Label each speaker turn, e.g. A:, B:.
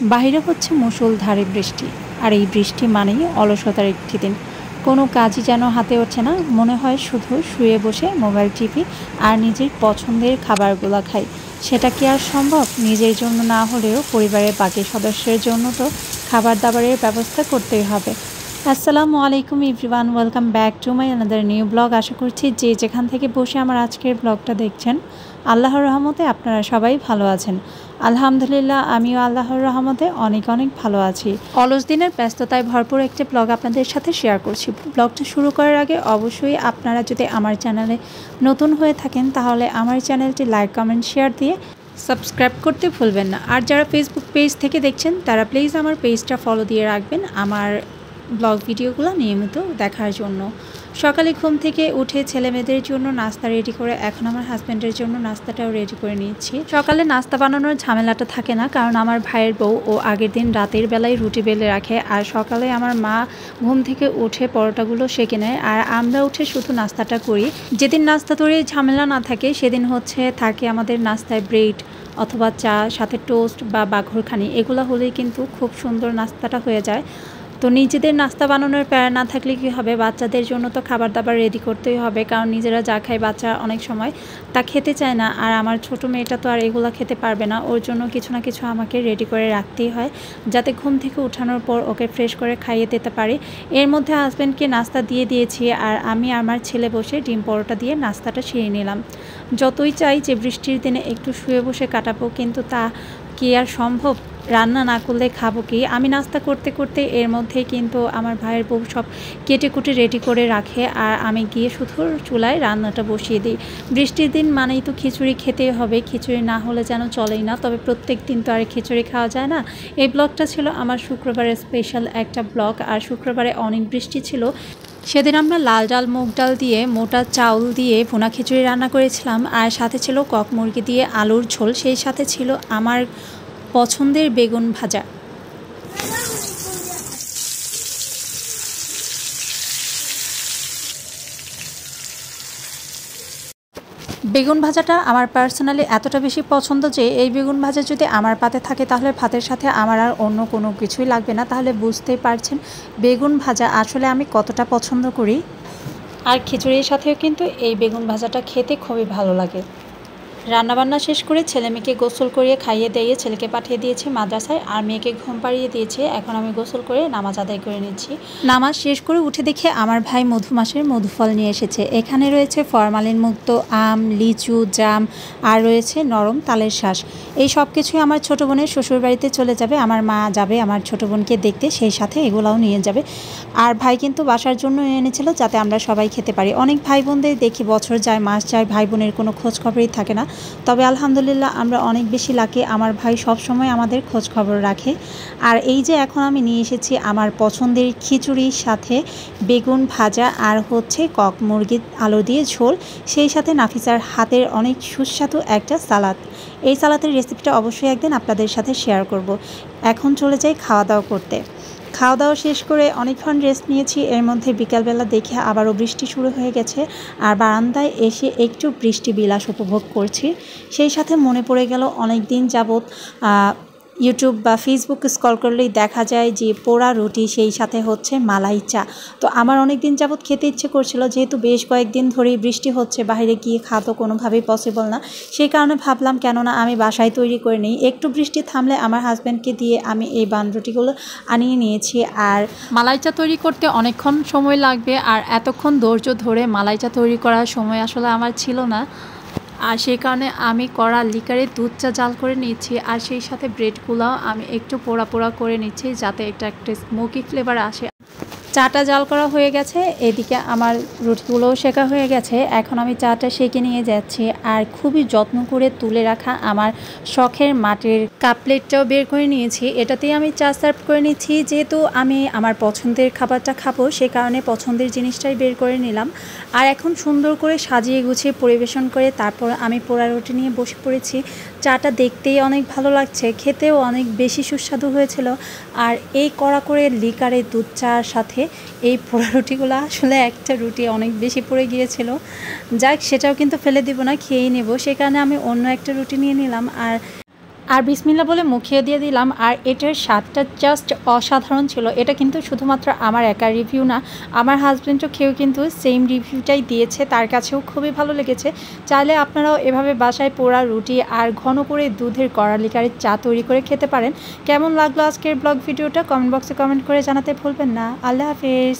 A: বাইরে হচ্ছে মুষলধারে বৃষ্টি, আর এই বৃষ্টি মানেই অলসতার একটি দিন। কোনো কাজই যেন হাতে ওঠে না, মনে হয় শুধু শুয়ে বসে মোবাইল টিপি আর নিজের পছন্দের খাবারগুলো খাই। সেটা কি আর সম্ভব? নিজের জন্য না হলেও পরিবারের বাকি সদস্যের জন্য তো খাবার দাবারের ব্যবস্থা করতেই হবে। আসসালামু আলাইকুম everyone, welcome back to my another new blog. আশা করছি যে যেখান থেকে বসে আমার আজকের ব্লগটা দেখছেন, আল্লাহর রহমতে আপনারা সবাই ভালো আছেন। আলহামদুলিল্লাহ, আমিও আল্লাহর রহমতে অনেক অনেক ভালো আছি। অলস দিনের ব্যস্ততায় ভরপুর একটি ব্লগ আপনাদের সাথে শেয়ার করছি। ব্লগটা শুরু করার আগে অবশ্যই আপনারা যদি আমার চ্যানেলে নতুন হয়ে থাকেন তাহলে আমার চ্যানেলটি লাইক, কমেন্ট, শেয়ার দিয়ে সাবস্ক্রাইব করতে ভুলবেন না। আর যারা ফেসবুক পেজ থেকে দেখছেন তারা প্লিজ আমার পেজটা ফলো দিয়ে রাখবেন আমার ব্লগ ভিডিওগুলো নিয়মিত দেখার জন্য। সকালে ঘুম থেকে উঠে ছেলেমেয়েদের জন্য নাস্তা রেডি করে এখন আমার হাজব্যান্ডের জন্য নাস্তাটাও রেডি করে নিয়েছি। সকালে নাস্তা বানানোর ঝামেলাটা থাকে না, কারণ আমার ভাইয়ের বউ ও আগের দিন রাতের বেলায় রুটি বেলে রাখে, আর সকালে আমার মা ঘুম থেকে উঠে পরোটাগুলো সেঁকে নেয়, আর আমরা উঠে শুধু নাস্তাটা করি। যেদিন নাস্তা তৈরির ঝামেলা না থাকে সেদিন থাকে আমাদের নাস্তায় ব্রেড অথবা চা, সাথে টোস্ট বা বাঘরখানি, এগুলো হলেই কিন্তু খুব সুন্দর নাস্তাটা হয়ে যায়। তো নিজেদের নাস্তা বানানোর প্যারা না থাকলে কী হবে, বাচ্চাদের জন্য তো খাবার দাবার রেডি করতেই হবে, কারণ নিজেরা যা খায় বাচ্চা অনেক সময় তা খেতে চায় না। আর আমার ছোটো মেয়েটা তো আর এগুলো খেতে পারবে না, ওর জন্য কিছু না কিছু আমাকে রেডি করে রাখতেই হয়, যাতে ঘুম থেকে উঠানোর পর ওকে ফ্রেশ করে খাইয়ে দিতে পারি। এর মধ্যে হাজব্যান্ডকে নাস্তা দিয়ে দিয়েছি, আর আমি আমার ছেলে বসে ডিম পরোটা দিয়ে নাস্তাটা সেরে নিলাম। যতই চাই যে বৃষ্টির দিনে একটু শুয়ে বসে কাটাবো, কিন্তু তা কি আর সম্ভব? রান্না না করলে খাবো কি? আমি নাস্তা করতে করতে এর মধ্যেই কিন্তু আমার ভাইয়ের বউ সব কেটে কুটে রেডি করে রাখে, আর আমি গিয়ে শুধু চুলায় রান্নাটা বসিয়ে দিই। বৃষ্টির দিন মানেই তো খিচুড়ি খেতেই হবে, খিচুড়ি না হলে যেন চলেই না। তবে প্রত্যেক দিন তো আর খিচুড়ি খাওয়া যায় না। এই ব্লগটা ছিল আমার শুক্রবারের স্পেশাল একটা ব্লগ, আর শুক্রবারে অনেক বৃষ্টি ছিল। সেদিন আমরা লাল ডাল, মুগ ডাল দিয়ে মোটা চাউল দিয়ে ভুনা খিচুড়ি রান্না করেছিলাম, আর সাথে ছিল কক মুরগি দিয়ে আলুর ঝোল, সেই সাথে ছিল আমার পছন্দের বেগুন ভাজা। বেগুন ভাজাটা আমার পার্সোনালি এতটা বেশি পছন্দ যে এই বেগুন ভাজা যদি আমার পাতে থাকে তাহলে ভাতের সাথে আমার আর অন্য কোনো কিছুই লাগবে না। তাহলে বুঝতেই পারছেন বেগুন ভাজা আসলে আমি কতটা পছন্দ করি। আর খিচুড়ির সাথেও কিন্তু এই বেগুন ভাজাটা খেতে খুবই ভালো লাগে। রান্নাবান্না শেষ করে ছেলে মেয়েকে গোসল করিয়ে খাইয়ে দিয়ে ছেলেকে পাঠিয়ে দিয়েছি মাদ্রাসায়, আর মেয়েকে ঘুম পাড়িয়ে দিয়েছি। এখন আমি গোসল করে নামাজ আদায় করে নিচ্ছি। নামাজ শেষ করে উঠে দেখে আমার ভাই মধুমাসের মধুফল নিয়ে এসেছে। এখানে রয়েছে ফরমালিন মুক্ত আম, লিচু, জাম, আর রয়েছে নরম তালের শ্বাস। এই সব কিছুই আমার ছোটো বোনের শ্বশুর বাড়িতে চলে যাবে। আমার মা যাবে আমার ছোটো বোনকে দেখতে, সেই সাথে এগুলাও নিয়ে যাবে। আর ভাই কিন্তু বাসার জন্য এনেছিল যাতে আমরা সবাই খেতে পারি। অনেক ভাই বোনদের দেখি বছর যায় মাস যায় ভাই বোনের কোনো খোঁজ খবরই থাকে না, তবে আলহামদুলিল্লাহ আমরা অনেক বেশি লাকি, আমার ভাই সব সময় আমাদের খোঁজ খবর রাখে। আর এই যে এখন আমি নিয়ে এসেছি আমার পছন্দের খিচুড়ির সাথে বেগুন ভাজা, আর কক মুরগির আলু দিয়ে ঝোল, সেই সাথে নাফিসার হাতের অনেক সুস্বাদু একটা সালাদ। এই সালাদের রেসিপিটা অবশ্যই একদিন আপনাদের সাথে শেয়ার করব। এখন চলে যাই খাওয়া দাওয়া করতে। খাওয়া দাওয়া শেষ করে অনেকক্ষণ রেস্ট নিয়েছি। এর মধ্যে বিকালবেলা দেখে আবারও বৃষ্টি শুরু হয়ে গেছে, আর বারান্দায় এসে একটু বৃষ্টি বিলাস উপভোগ করছি। সেই সাথে মনে পড়ে গেল অনেক দিন যাবৎ ইউটিউব বা ফেসবুক স্ক্রল করলেই দেখা যায় যে পোড়া রুটি, সেই সাথে মালাই চা। তো আমার অনেক দিন যাবৎ খেতে ইচ্ছে করছিল, যেহেতু বেশ কয়েকদিন ধরেই বৃষ্টি হচ্ছে, বাইরে গিয়ে খাওয়া তো কোনোভাবেই পসিবল না। সেই কারণে ভাবলাম কেননা আমি বাসায় তৈরি করে নিই। একটু বৃষ্টি থামলে আমার হাজব্যান্ডকে দিয়ে আমি এই বান রুটিগুলো আনিয়ে নিয়েছি। আর মালাই চা তৈরি করতে অনেকক্ষণ সময় লাগবে, আর এতক্ষণ ধৈর্য ধরে মালাই চা তৈরি করার সময় আসলে আমার ছিল না। আর সেই কারণে আমি কড়া লিকারে দুধ চা জাল করে নিচ্ছি, আর সেই সাথে ব্রেডগুলোও আমি একটু পোড়া পোড়া করে নিচ্ছি যাতে একটা স্মোকি ফ্লেভার আসে। চাটা জাল করা হয়ে গেছে, এদিকে আমার রুটিগুলোও শেখা হয়ে গেছে। এখন আমি চাটা সেঁকে নিয়ে যাচ্ছি, আর খুবই যত্ন করে তুলে রাখা আমার শখের মাটির কাপ প্লেটটাও বের করে নিয়েছি। এটাতেই আমি চা সার্ভ করে নিচ্ছি, যেহেতু আমি আমার পছন্দের খাবারটা খাবো সে কারণে পছন্দের জিনিসটাই বের করে নিলাম। আর এখন সুন্দর করে সাজিয়ে গুছিয়ে পরিবেশন করে তারপর আমি পোড়া রুটি নিয়ে বসে পড়েছি। চাটা দেখতেই অনেক ভালো লাগছে, খেতেও অনেক বেশি সুস্বাদু হয়েছিল। আর এই কড়া করে লিকারে দুধ চার সাথে এই পোড়া রুটিগুলো, আসলে একটা রুটি অনেক বেশি পড়ে গিয়েছিল, যাক সেটাও কিন্তু ফেলে দিব না, খেয়েই নেব। সে কারণে আমি অন্য একটা রুটি নিয়ে নিলাম। আর আর বিসমিল্লাহ বলে মুখিয়ে দিয়ে দিলাম। আর এটার স্বাদটা জাস্ট অসাধারণ ছিল। এটা কিন্তু শুধুমাত্র আমার একার রিভিউ না, আমার হাজব্যান্ডও খেয়েও কিন্তু সেম রিভিউটাই দিয়েছে, তার কাছেও খুবই ভালো লেগেছে। চাইলে আপনারাও এভাবে বাসায় পোড়া রুটি আর ঘন করে দুধের কড়ালিকারের চা তৈরি করে খেতে পারেন। কেমন লাগলো আজকের ব্লগ ভিডিওটা কমেন্ট বক্সে কমেন্ট করে জানাতে ভুলবেন না। আল্লাহ হাফেজ।